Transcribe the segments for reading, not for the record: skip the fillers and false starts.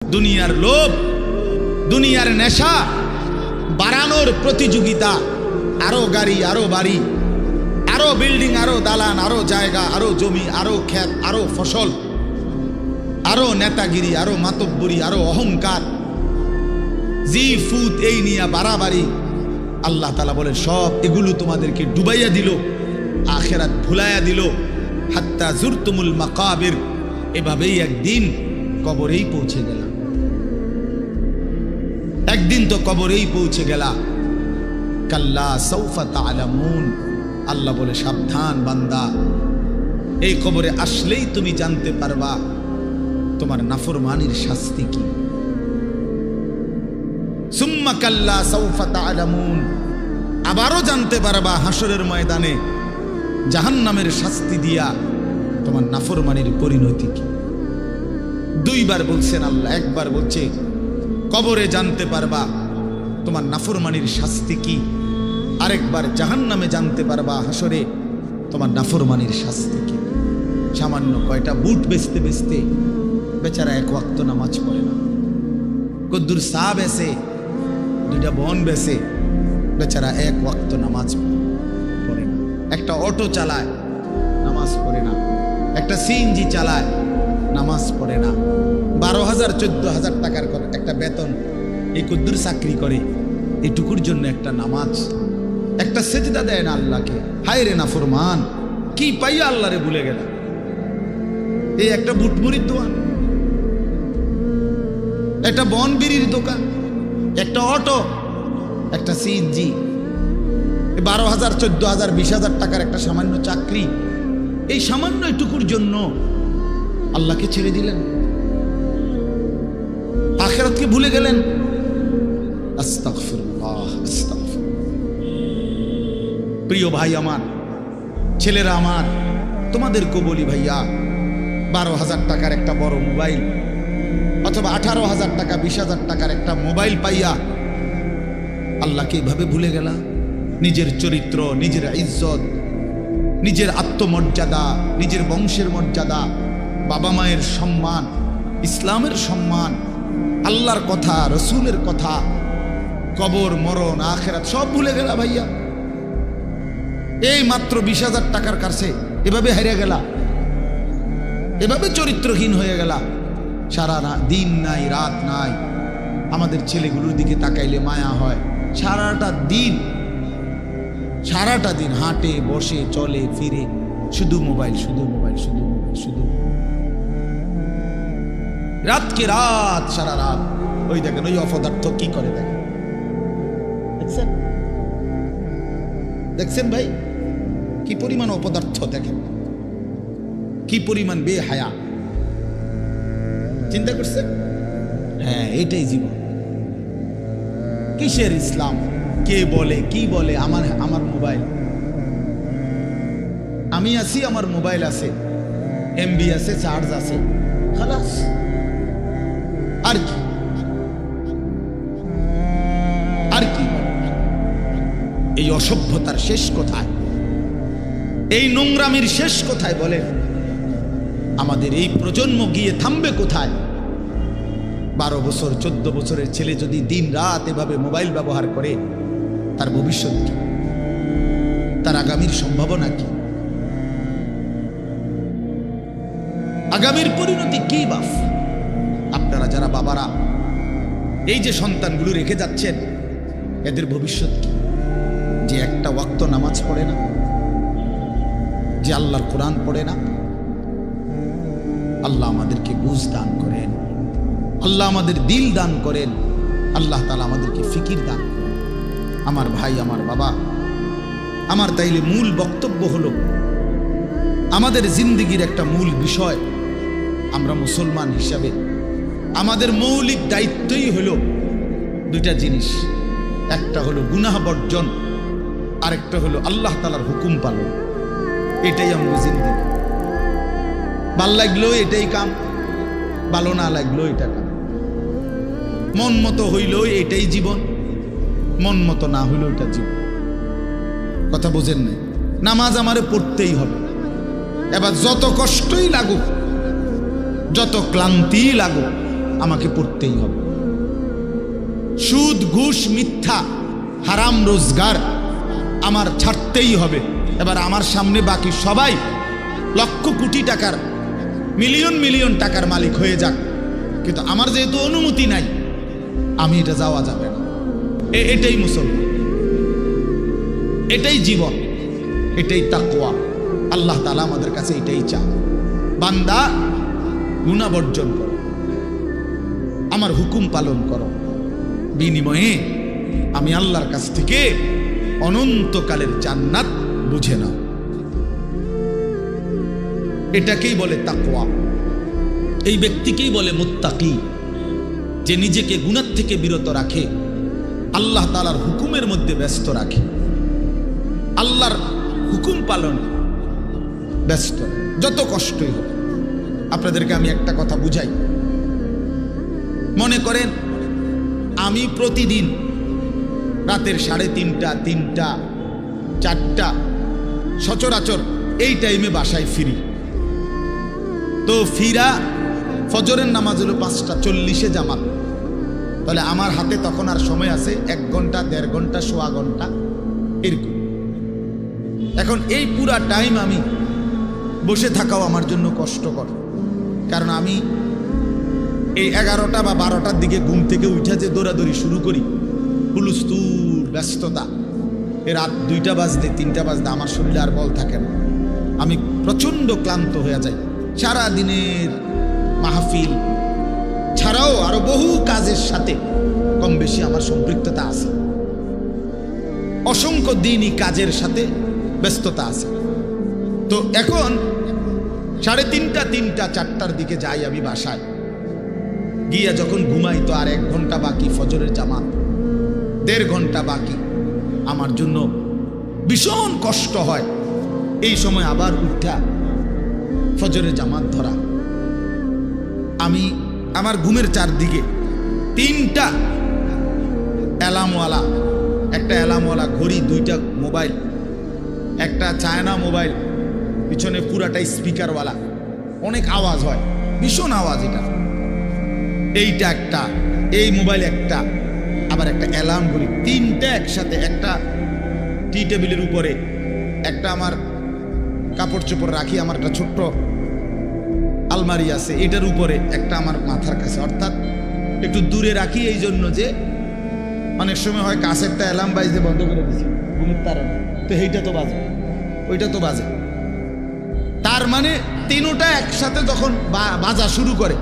দুনিয়ার লোভ, দুনিয়ার নেশা বাড়ানোর প্রতিযোগিতা, আরো গাড়ি, আরো বাড়ি, আরো বিল্ডিং, আরো দালান, আরো জায়গা, আরো জমি, আরো ক্ষেত, আরো ফসল, আরো নেতাগিরি, আরো মাতব্বরি, আরো অহংকার, জি ফুত, এই নিয়ে বাড়াবাড়ি। আল্লাহ তাআলা বলে সব এগুলো তোমাদেরকে ডুবাইয়া দিল, আখিরাত ভুলাইয়া দিল। হাত্তা জুরতুমুল মাকাবির, এভাবেই একদিন কবরেই পৌঁছে গেলাম। একদিন তো কবরেই পৌঁছে গেলা। কাল্লা সাউফা তা'লামুন, আল্লাহ বলে সাবধান বান্দা, এই কবরে আসলেই তুমি জানতে পারবা তোমার নাফরমানির শাস্তি কি। সুম্মা কাল্লা সাউফা তা'লামুন, আবারও জানতে পারবা হাসরের ময়দানে জাহান্নামের শাস্তি দিয়া তোমার নাফরমানির পরিণতি কি। দুইবার বলছেন আল্লাহ, একবার বলছে কবরে জানতে পারবা তোমার নাফরমানির শাস্তি কি, আরেকবার জাহান্নামে জানতে পারবা হাসরে তোমার নাফরমানির শাস্তি কি। সামান্য কয়টা বুট বেচতে বেচতে বেচারা এক ওয়াক্ত নামাজ পড়ে না, কদ্দুর চা বেচে, দুইটা বন বেচে, বেচারা এক ওয়াক্ত নামাজ পড়ে না। একটা অটো চালায়, নামাজ পড়ে না। একটা সিএনজি চালায়, নামাজ পড়ে না। 12,000 14,000 টাকার একটা বেতন, এই কদ্দুর চাকরি করে, এটুকুর জন্য একটা নামাজ, একটা সেজদা দেয় না আল্লাহকে। হায় রে নাফরমান, কি পাইয়া আল্লাহরে ভুলে গেল। এই একটা বুটমুড়ির দোকান, একটা বন বিড়ির দোকান, একটা অটো, একটা সিএনজি, 12,000 14,000 20,000 টাকার একটা সামান্য চাকরি, এই সামান্য এটুকুর জন্য আল্লাহকে ছেড়ে দিলেন, আখিরাতকে ভুলে গেলেন। আস্তাগফিরুল্লাহ, আস্তাগফিরুল্লাহ। প্রিয় ভাই আমার, ছেলেরা আমার, তোমাদেরকে বলি ভাইয়া, 12,000 টাকার একটা বড় মোবাইল অথবা 18,000 টাকা 20,000 টাকার একটা মোবাইল পাইয়া আল্লাহকে এভাবে ভুলে গেলা। নিজের চরিত্র, নিজের ইজ্জত, নিজের আত্মমর্যাদা, নিজের বংশের মর্যাদা, বাবা মায়ের সম্মান, ইসলামের সম্মান, আল্লাহর কথা, রসুলের কথা, কবর, মরণ, আখিরাত সব ভুলে গেলা ভাইয়া। এই মাত্র 20,000 টাকার কাছে এভাবে হারিয়ে গেলা, এভাবে চরিত্রহীন হয়ে গেলা। সারা দিন নাই, রাত নাই। আমাদের ছেলেগুলোর দিকে তাকাইলে মায়া হয়। সারাটা দিন হাঁটে, বসে, চলে, ফিরে, শুধু মোবাইল, শুধু মোবাইল, শুধু মোবাইল, শুধু রাতকে রাত, সারা রাত। ওই দেখেন ওই অপদার্থ কি করে, দেখেন, দেখছেন ভাই কি পরিমাণ অপদার্থ, দেখেন কি পরিমাণ বেহায়া। চিন্তা করছেন? হ্যাঁ, এটাই জীবন। কিসের ইসলাম? কে বলে, কি বলে? আমার মোবাইল, আমি আছি, আমার মোবাইল আছে, এমবি আছে, চার্জ আছে, খালাস। আর কি, আর কি? এই অসভ্যতার শেষ কোথায়? এই নোংরামির শেষ কোথায় বলেন? আমাদের এই প্রজন্ম গিয়ে থামবে কোথায়? 12 বছর 14 বছরের ছেলে যদি দিন রাত এভাবে মোবাইল ব্যবহার করে, তার ভবিষ্যৎ কি? তার আগামীর সম্ভাবনা কি? আগামীর পরিণতি কি বাপ? আপনারা যারা বাবারা এই যে সন্তানগুলো রেখে যাচ্ছেন, এদের ভবিষ্যৎ কি? যে একটা ওয়াক্ত নামাজ পড়ে না, যে আল্লাহর কোরআন পড়ে না। আল্লাহ আমাদেরকে বুঝ দান করেন, আল্লাহ আমাদের দিল দান করেন, আল্লাহ তাআলা আমাদেরকে ফিকির দান করেন। আমার ভাই, আমার বাবা, আমার তাইলে মূল বক্তব্য হলো, আমাদের জিন্দেগির একটা মূল বিষয়, আমরা মুসলমান হিসাবে আমাদের মৌলিক দায়িত্বই হলো দুইটা জিনিস। একটা হলো গুনাহ বর্জন, আরেকটা হলো আল্লাহ তাআলার হুকুম পালন। এটাই আমরা জিন্দেগি। ভাল লাগলেও এটাই কাম, ভালো না লাগলেও এটা কাম। মন মতো হইলেও এটাই জীবন, মন মতো না হইলেও এটা জীবন। কথা বোঝেন নাই? নামাজ আমারে পড়তেই হবে। এবার যত কষ্টই লাগুক, যত ক্লান্তি লাগুক, আমাকে পড়তেই হবে। সুদ, ঘুষ, মিথ্যা, হারাম রোজগার আমার ছাড়তেই হবে। এবার আমার সামনে বাকি সবাই লক্ষ কোটি টাকার, মিলিয়ন মিলিয়ন টাকার মালিক হয়ে যাক, কিন্তু আমার যেহেতু অনুমতি নাই, আমি এটা যাওয়া যাবে না। এটাই মুসলমান, এটাই জীবন, এটাই তাকওয়া। আল্লাহ তাআলা আমাদের কাছে এটাই চান, বান্দা গুনাহ বর্জন করো, আমার হুকুম পালন করো, বিনিময়ে আমি আল্লাহর কাছ থেকে অনন্তকালের জান্নাত বুঝে নাও। এটাকেই বলে তাকওয়া। এই ব্যক্তিকেই বলে মুত্তাকি, যে নিজেকে গুনাহ থেকে বিরত রাখে, আল্লাহ তাআলার হুকুমের মধ্যে ব্যস্ত রাখে, আল্লাহর হুকুম পালনে ব্যস্ত, যত কষ্টই হোক। আপনাদেরকে আমি একটা কথা বুঝাই। মনে করেন আমি প্রতিদিন রাতের 3:30, 3টা, 4টা সচরাচর এই টাইমে বাসায় ফিরি। তো ফিরা ফজরের নামাজ হলো 5:40 জামাত। তাহলে আমার হাতে তখন আর সময় আছে 1 ঘন্টা, 1.5 ঘন্টা, সোয়া ঘন্টা এরকম। এখন এই পুরা টাইম আমি বসে থাকাও আমার জন্য কষ্টকর, কারণ আমি এই 11টা বা 12টার দিকে ঘুম থেকে উঠে যে দৌড়াদৌড়ি শুরু করি, হুলুস্তুর ব্যস্ততা, রাত 2টা বাজতে 3টা বাজতে আমার শরীরে আর বল থাকে না, আমি প্রচণ্ড ক্লান্ত হয়ে যাই। সারা দিনের মাহফিল ছাড়াও আরো বহু কাজের সাথে কম বেশি আমার সম্পৃক্ততা আছে, অসংখ্য দিনই কাজের সাথে ব্যস্ততা আছে। তো এখন 3:30, 3টা, 4টার দিকে যাই আমি বাসায়, গিয়া যখন ঘুমাই তো আর 1 ঘন্টা বাকি ফজরের জামাত, 1.5 ঘন্টা বাকি। আমার জন্য ভীষণ কষ্ট হয় এই সময় আবার উঠা ফজরের জামাত ধরা। আমি আমার ঘুমের চারদিকে 3টা অ্যালার্মওয়ালা, একটা অ্যালার্মওয়ালা ঘড়ি, 2টা মোবাইল, একটা চায়না মোবাইল, পিছনে পুরাটাই স্পিকারওয়ালা, অনেক আওয়াজ হয়, ভীষণ আওয়াজ। এটা এইটা একটা, এই মোবাইল একটা, আবার একটা অ্যালার্ম ঘড়ি, 3টা একসাথে। একটা টি টেবিলের উপরে, একটা আমার কাপড় চোপড় রাখি, আমার একটা ছোট্ট আলমারি আছে, এটার উপরে একটা আমার মাথার কাছে, অর্থাৎ একটু দূরে রাখি এই জন্য যে অনেক সময় হয় কাছেরটা অ্যালার্ম বাজতে বন্ধ করে দিচ্ছি ঘুমের তারা, তো এইটা তো বাজে, ওইটা তো বাজে। তার মানে 3টা একসাথে যখন বাজা শুরু করে,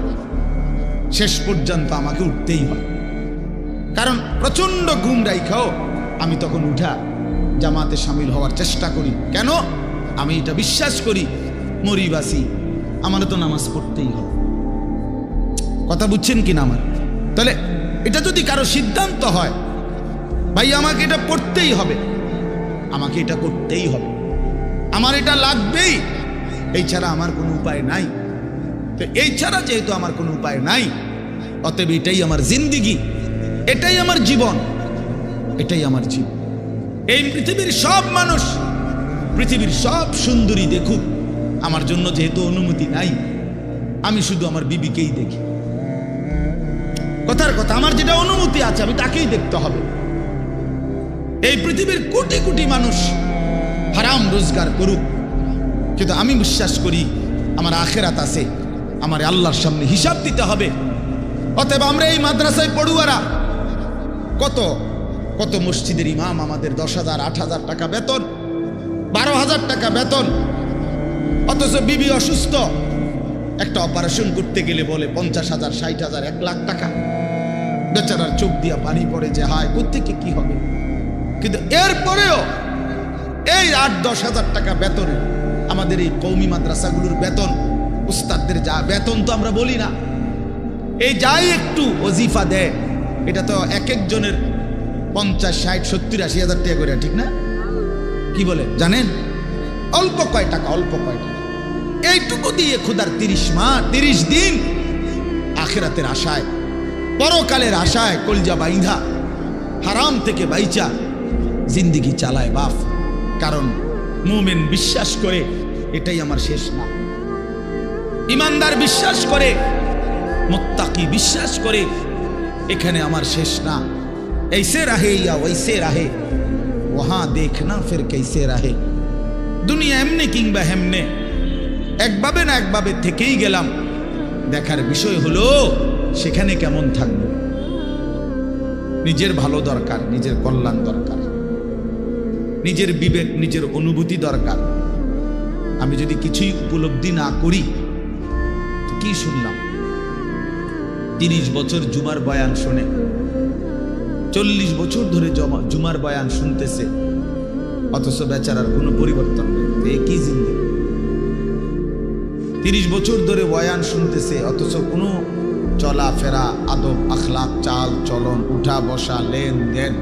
শেষ পর্যন্ত আমাকে উঠতেই হয়, কারণ প্রচন্ড ঘুম রাইখাও আমি তখন উঠা জামাতে শামিল হওয়ার চেষ্টা করি। কেন? আমি এটা বিশ্বাস করি, মরিবাসী আমার তো নামাজ পড়তেই হবে। কথা বুঝছেন কিনা আমার? তাহলে এটা যদি কারো সিদ্ধান্ত হয়, ভাই আমাকে এটা পড়তেই হবে, আমাকে এটা করতেই হবে, আমার এটা লাগবেই, এই ছাড়া আমার কোনো উপায় নাই। তো এই ছাড়া যেহেতু আমার কোনো উপায় নাই, অতএব এটাই আমার জিন্দিগি, এটাই আমার জীবন, এটাই আমার জীবন। এই পৃথিবীর সব মানুষ, পৃথিবীর সব সুন্দরী দেখুক, আমার জন্য যেহেতু অনুমতি নাই, আমি শুধু আমার বিবিকেই দেখি। কথার কথা, আমার যেটা অনুমতি আছে আমি তাকেই দেখতে হবে। এই পৃথিবীর কোটি কোটি মানুষ হারাম রোজগার করুক, কিন্তু আমি বিশ্বাস করি আমার আখেরাত আছে, আমার আল্লাহর সামনে হিসাব দিতে হবে। অতএব আমরা এই মাদ্রাসায় পড়ুয়ারা, কত কত মসজিদের ইমাম, আমাদের 10,000, 8,000 টাকা বেতন, 12,000 টাকা বেতন, অথচ বিবি অসুস্থ, একটা অপারেশন করতে গেলে বলে 50,000, 60,000, 1 লাখ টাকা। বেচারার চোখ দিয়া পানি পড়ে যে হায় কোত্থেকে কি হবে। কিন্তু এরপরেও এই 8-10 হাজার টাকা বেতনে আমাদের এই কওমি মাদ্রাসাগুলোর বেতন, উস্তাদদের যা বেতন তো আমরা বলি না, এই যাই একটু ওজিফা দেয়, এটা তো এক একজনের 50, 60, 70, 80 হাজার টাকা করে, ঠিক না? কি বলে জানেন? অল্প কয় টাকা, অল্প কয় টাকা। এইটুকু দিয়ে খুদার 30 মাস, 30 দিন আখেরাতের আশায়, পরকালের আশায় কলজা বাইন্ধা হারাম থেকে বাইচা জিন্দিগি চালায় বাপ। কারণ মুমিন বিশ্বাস করে এটাই আমার শেষ না, ইমানদার বিশ্বাস করে মুত্তাকি বিশ্বাস করে এখানে আমার শেষ না, ऐसे रहे या वैसे रहे वहां देखना फिर कैसे रहे। দুনিয়া এমনি কিংবা হেমনে, একভাবে না একভাবে থেকেই গেলাম, দেখার বিষয় হলো সেখানে কেমন থাকবো। নিজের ভালো দরকার, নিজের কল্যাণ দরকার, নিজের বিবেক, নিজের অনুভূতি দরকার। আমি যদি কিছুই উপলব্ধি না করি তো কি শুনলাম? 30 বছর জুমার বয়ান শুনে, 40 বছর ধরে জুমার বয়ান শুনতেছে, অথচ বেচারার কোনো পরিবর্তন নেই। কি জিন্দেগি? 30 বছর ধরে বয়ান শুনতেছে, অথচ কোনো চলাফেরা, আদব, আখলাক, চাল চলন, উঠা বসা, লেনদেন,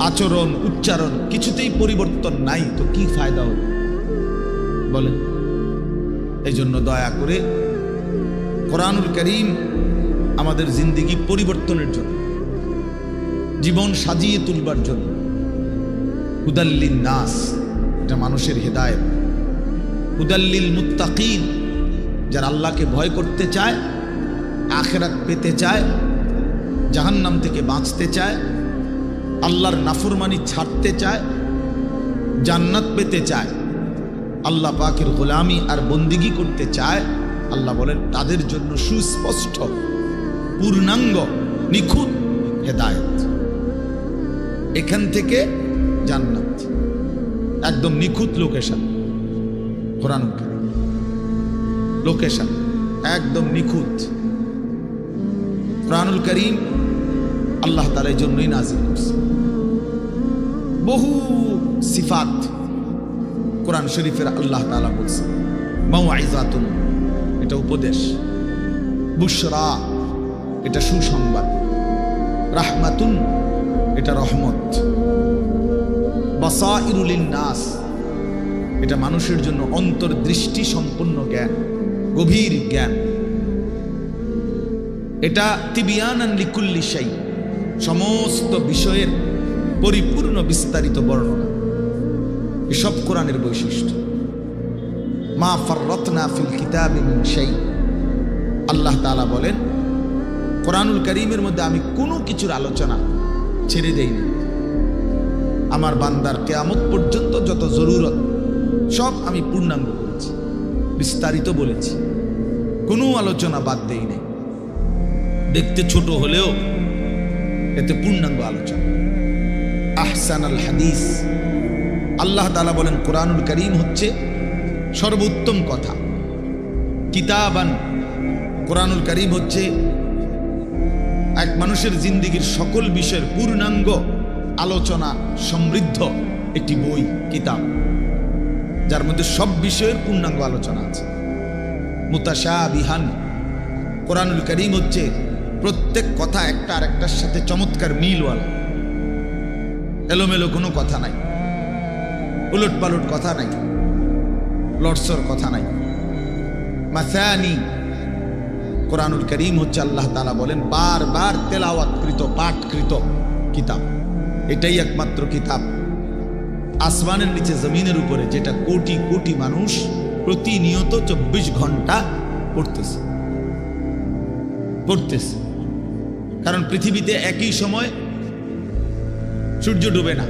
আচরণ, উচ্চারণ কিছুতেই পরিবর্তন নাই। তো কি ফায়দা হবে বলেন? এই জন্য দয়া করে কোরআনুল কারীম আমাদের জিন্দেগি পরিবর্তনের জন্য, জীবন সাজিয়ে তুলবার জন্য, হুদাল্লিন নাস, এটা মানুষের হেদায়েত, হুদাল্লিল মুত্তাকিন, যারা আল্লাহকে ভয় করতে চায়, আখিরাত পেতে চায়, জাহান্নাম থেকে বাঁচতে চায়, আল্লাহর নাফরমানি ছাড়তে চায়, জান্নাত পেতে চায়, আল্লাহ পাকের গোলামি আর বন্দিগি করতে চায়, আল্লাহ বলেন তাদের জন্য সুস্পষ্ট, পূর্ণাঙ্গ, নিখুঁত হেদায়েত। এখান থেকে জান্নাত, একদম নিখুঁত লোকেশন। কোরআনুল কারীম লোকেশন একদম নিখুঁত। কোরআনুল কারীম আল্লাহ তাআলা এই জন্যই নাযিল করছে। বহু সিফাত কোরআন শরীফের আল্লাহ তাআলা বলছে। মাউইযাতুন, এটা উপদেশ, বুশরা, এটা সুসংবাদ, রাহমাতুন, এটা রহমত, বাসাইরুল লিন্নাস, এটা মানুষের জন্য অন্তর্দৃষ্টি সম্পন্ন জ্ঞান, গভীর জ্ঞান, এটা তিবিয়ানান লিকুল্লি শাই, সমস্ত বিষয়ের পরিপূর্ণ বিস্তারিত বর্ণনা। এসব কোরআনের বৈশিষ্ট্য। মা ফাররাতনা ফিল কিতাবি মিন শাই, আল্লাহ তাআলা বলেন কোরআনুল কারীমের মধ্যে আমি কোনো কিছুর আলোচনা ছেড়ে দেইনি। আমার বান্দার কিয়ামত পর্যন্ত যত জরুরত সব আমি পূর্ণাঙ্গ বলেছি, বিস্তারিত বলেছি, কোনো আলোচনা বাদ দেই নাই। দেখতে ছোট হলেও এতে পূর্ণাঙ্গ আলোচনা। আহসানাল হাদিস, আল্লাহ তাআলা বলেন কোরআনুল কারীম হচ্ছে সর্বোত্তম কথা। কিতাবান, কোরআনুল কারীম হচ্ছে এক মানুষের জিন্দেগির সকল বিষয়ের পূর্ণাঙ্গ আলোচনা সমৃদ্ধ একটি বই, কিতাব, যার মধ্যে সব বিষয়ের পূর্ণাঙ্গ আলোচনা আছে। মুতাশাবিহান, কোরআনুল কারীম হচ্ছে প্রত্যেক কথা একটা আরেকটার সাথে চমৎকার মিলওয়ালা, এলোমেলো কোনো কথা নাই, উলট পালট কথা নাই, লটসর কথা নাই। মাসানি, কোরআনুল কারীম হচ্ছে আল্লাহ তাআলা বলেন বারবার তেলাওয়াতকৃত, পাঠকৃত কিতাব। এটাই একমাত্র কিতাব আসমানের নিচে জমিনের উপরে যেটা কোটি কোটি মানুষ প্রতিনিয়ত 24 ঘন্টা পড়তেছে। কারণ পৃথিবীতে একই সময় সূর্য ডুবে না,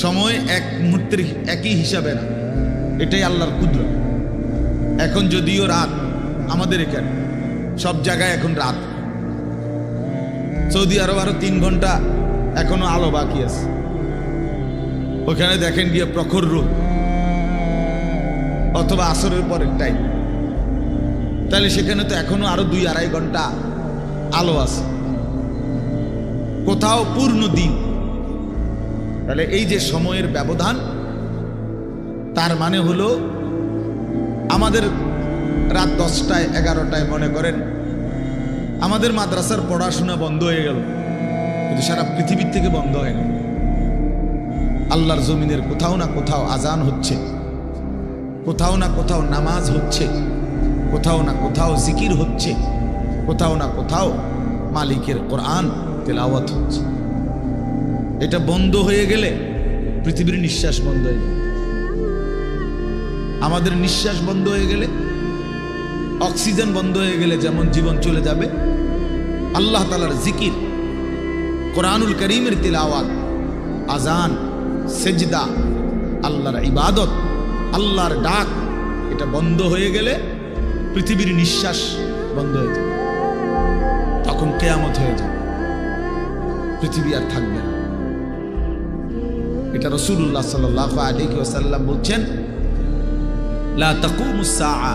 সময় এক মুহূর্তের একই হিসাবে না, এটাই আল্লাহর কুদরত। এখন যদিও রাত, আমাদের এখানে সব জায়গায় এখন রাত, সৌদি আরব আরো 3 ঘন্টা এখনো আলো বাকি আছে। ওখানে দেখেন গিয়ে প্রখর রোদ, অথবা আসরের পরের টাইম, তাহলে সেখানে তো এখনো আরো 2-2.5 ঘন্টা আলো আছে, কোথাও পূর্ণ দিন। তাহলে এই যে সময়ের ব্যবধান, তার মানে হলো আমাদের রাত 10টায় 11টায় মনে করেন আমাদের মাদ্রাসার পড়াশোনা বন্ধ হয়ে গেল, কিন্তু সারা পৃথিবীর থেকে বন্ধ হয় না। আল্লাহর জমিনের কোথাও না কোথাও আজান হচ্ছে, কোথাও না কোথাও নামাজ হচ্ছে, কোথাও না কোথাও জিকির হচ্ছে, কোথাও না কোথাও মালিকের কোরআন তেলাওয়াত হচ্ছে। এটা বন্ধ হয়ে গেলে পৃথিবীর নিঃশ্বাস বন্ধ হয়ে যাবে। আমাদের নিঃশ্বাস বন্ধ হয়ে গেলে অক্সিজেন বন্ধ হয়ে গেলে যেমন জীবন চলে যাবে, আল্লাহ তাআলার জিকির, কোরআনুল কারীমের তিলাওয়াত, আজান, সেজদা, আল্লাহর ইবাদত, আল্লাহর ডাক, এটা বন্ধ হয়ে গেলে পৃথিবীর নিঃশ্বাস বন্ধ হয়ে যাবে। তখন কিয়ামত হয়ে যাবে, পৃথিবী আর থাকবে না। এটা রাসূলুল্লাহ সাল্লাল্লাহু আলাইহি ওয়াসাল্লাম বলছেন, লা তাকুমুস সাআ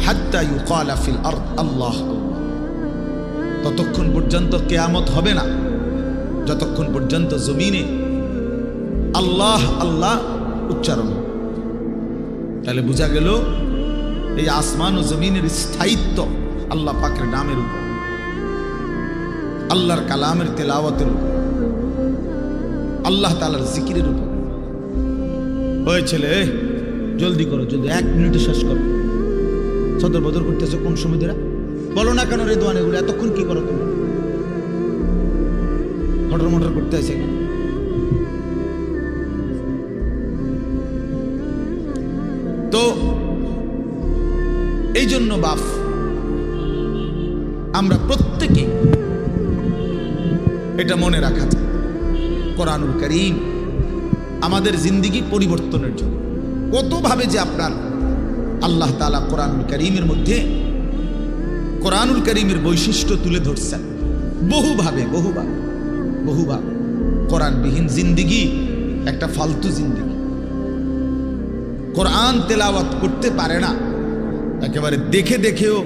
হাত্তা ইউকালা ফিল আরদ আল্লাহ আল্লাহ। ততক্ষণ পর্যন্ত কিয়ামত হবে না যতক্ষণ পর্যন্ত জমিনে আল্লাহ আল্লাহ উচ্চারণ। তাহলে বোঝা গেল এই আসমান ও জমিনের স্থায়িত্ব আল্লাহ পাকের নামের উপর, আল্লাহর কালামের তেলাওয়াতের উপর, আল্লাহ তাআলার জিকিরের উপর। ওই ছেলে, জলদি করো, জলদি, 1 মিনিটে শেষ করো। সদর বদর করতেছো কোন সময় ধরে? বলো না কেন রেদওয়ান, এগুলো এতক্ষণ কি করো তুমি? হটর মটর করতে আছে। তো এই জন্য বাপ, আমরা প্রত্যেকে এটা মনে রাখা যায়, কোরআনুল কারীম আমাদের জিন্দেগি পরিবর্তনের জন্য কতভাবে যে আপনার আল্লাহ তাআলা কোরআনুল কারীমের মধ্যে কোরআনুল কারীমের বৈশিষ্ট্য তুলে ধরছেন বহুভাবে। কোরআনবিহীন জিন্দেগি একটা ফালতু জিন্দেগি। কোরআন তেলাওয়াত করতে পারে না, একেবারে দেখে দেখেও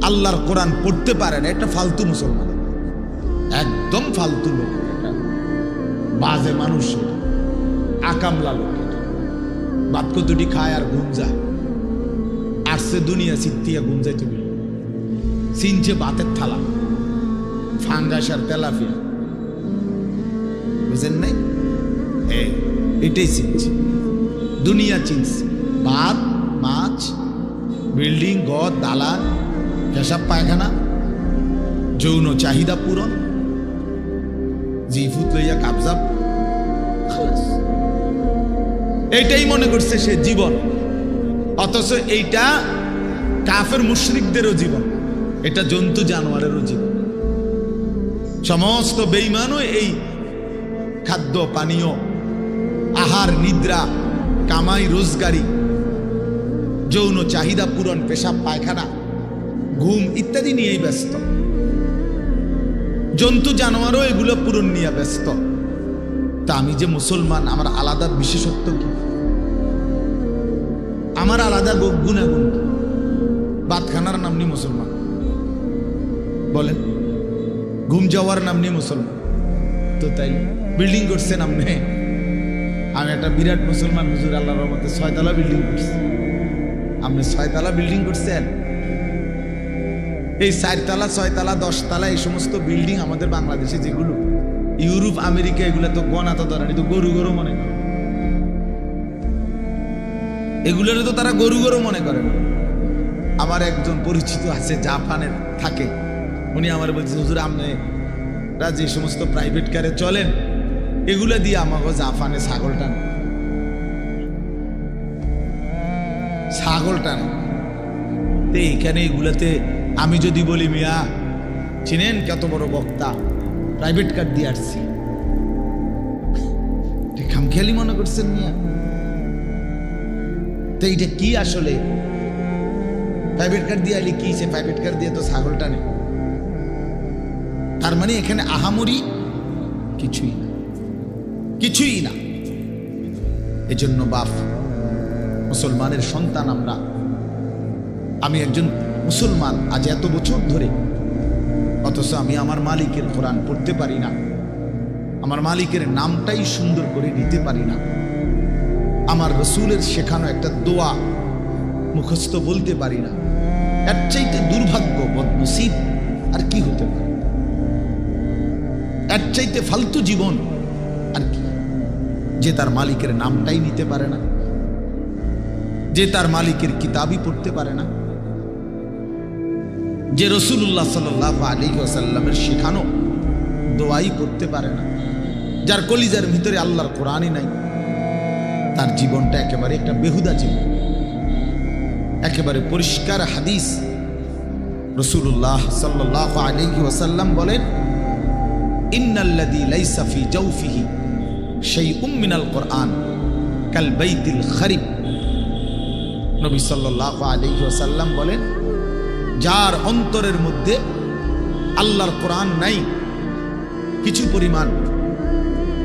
আল্লাহর কোরআন পড়তে পারে না, একটা ফালতু মুসলমান, একদম ফালতু লোক, এটা বাজে মানুষ, আকামলা লোক। বাদ কতটি খায় আর ঘুম যায়, আসছে দুনিয়া সিদ্ধিয়া ঘুম যাইতে গেল, চিনছে বাতের থালা, ফাঙ্গাস আর তেলাপিয়া, বুঝেন নাই? এটাই চিনছে, দুনিয়া চিনছে। ভাত, মাছ, বিল্ডিং, ঘর, দালান, পেশাব পায়খানা, যৌন চাহিদা পূরণ, জিফুত লইয়া কাবজাব, এইটাই মনে করছে সে জীবন। অথচ এইটা কাফের মুশরিকদেরও জীবন, এটা জন্তু জানোয়ারেরও জীবন। সমস্ত বেঈমানও এই খাদ্য পানীয়, আহার, নিদ্রা, কামাই রোজগারি, যৌন চাহিদা পূরণ, পেশাব পায়খানা, ঘুম ইত্যাদি নিয়েই ব্যস্ত। জন্তু জানোয়ারও এগুলো পূরণ নিয়ে ব্যস্ত। তা আমি যে মুসলমান, আমার আলাদা বিশেষত্ব কি? আমার আলাদা গুণাগুণ কি? বাতখানার নাম নিয়ে মুসলমান বলেন, ঘুম যাওয়ার নাম নিয়ে মুসলমান তো তাই। বিল্ডিং করছে নাম নেই, আমি একটা বিরাট মুসলমান হুজুর, আল্লাহর রহমতে 6 তলা বিল্ডিং করছি। আপনি 6 তলা বিল্ডিং করছেন? এই 4 তলা, 6 তলা, 10 তলা এই সমস্ত বিল্ডিং আমাদের বাংলাদেশে যেগুলো, ইউরোপ, আমেরিকা, এগুলো তো গণা তো ধরেন, তো গরু গরু মনে করে, এগুলোর তো তারা গরু গরু মনে করে না। আমার একজন পরিচিত আছে, জাপানের থাকে, উনি আমার বলছে, হুজুর আপনারা যে সমস্ত প্রাইভেট কারে চলেন, এগুলো দিয়ে আমাকে জাপানে ছাগল টান। এইখানে এগুলাতে আমি যদি বলি, মিয়া চিনেন কত বড় বক্তা, প্রাইভেট কার দিয়ে আসছি, খামখেয়ালি মনে করছেন মিয়া? তো এইটা কি আসলে? প্রাইভেট কার দিয়ে আলি কি? সে প্রাইভেট কার দিয়ে তো ছাগল টানে। তার মানে এখানে আহামরি কিছুই না। এজন্য বাপ, মুসলমানের সন্তান আমরা, আমি একজন মুসলমান আজ এত বছর ধরে, অথচ আমি আমার মালিকের কোরআন পড়তে পারি না, আমার মালিকের নামটাই সুন্দর করে নিতে পারি না, আমার রসুলের শেখানো একটা দোয়া মুখস্থ বলতে পারি না। এর চাইতে দুর্ভাগ্য, বদনসিব আর কি হতে পারে? এর চাইতে ফালতু জীবন আর কি? যে তার মালিকের নামটাই নিতে পারে না, যে তার মালিকের কিতাবই পড়তে পারে না, যে রাসূলুল্লাহ সাল্লাল্লাহু আলাইহি ওয়াসাল্লামের শেখানো দোয়াই পড়তে পারে না, যার কলিজার ভিতরে আল্লাহর কোরআনই নাই, তার জীবনটা একেবারে একটা বেহুদা জীবন। একেবারে পরিষ্কার হাদিস। রাসূলুল্লাহ সাল্লাল্লাহু আলাইহি ওয়াসাল্লাম বলেন, ইন্নাল্লাযী লাইসা ফি জাওফিহি শাইউম মিনাল কুরআন কাল বাইতিল খারিব। নবী সাল্লাল্লাহু আলাইহি ওয়াসাল্লাম বলেন, যার অন্তরের মধ্যে আল্লাহর কোরআন নাই কিছু পরিমাণ,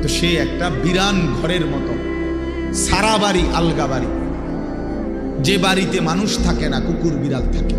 তো সে একটা বিরান ঘরের মতো, সারা বাড়ি আলগা বাড়ি, যে বাড়িতে মানুষ থাকে না, কুকুর বিড়াল থাকে।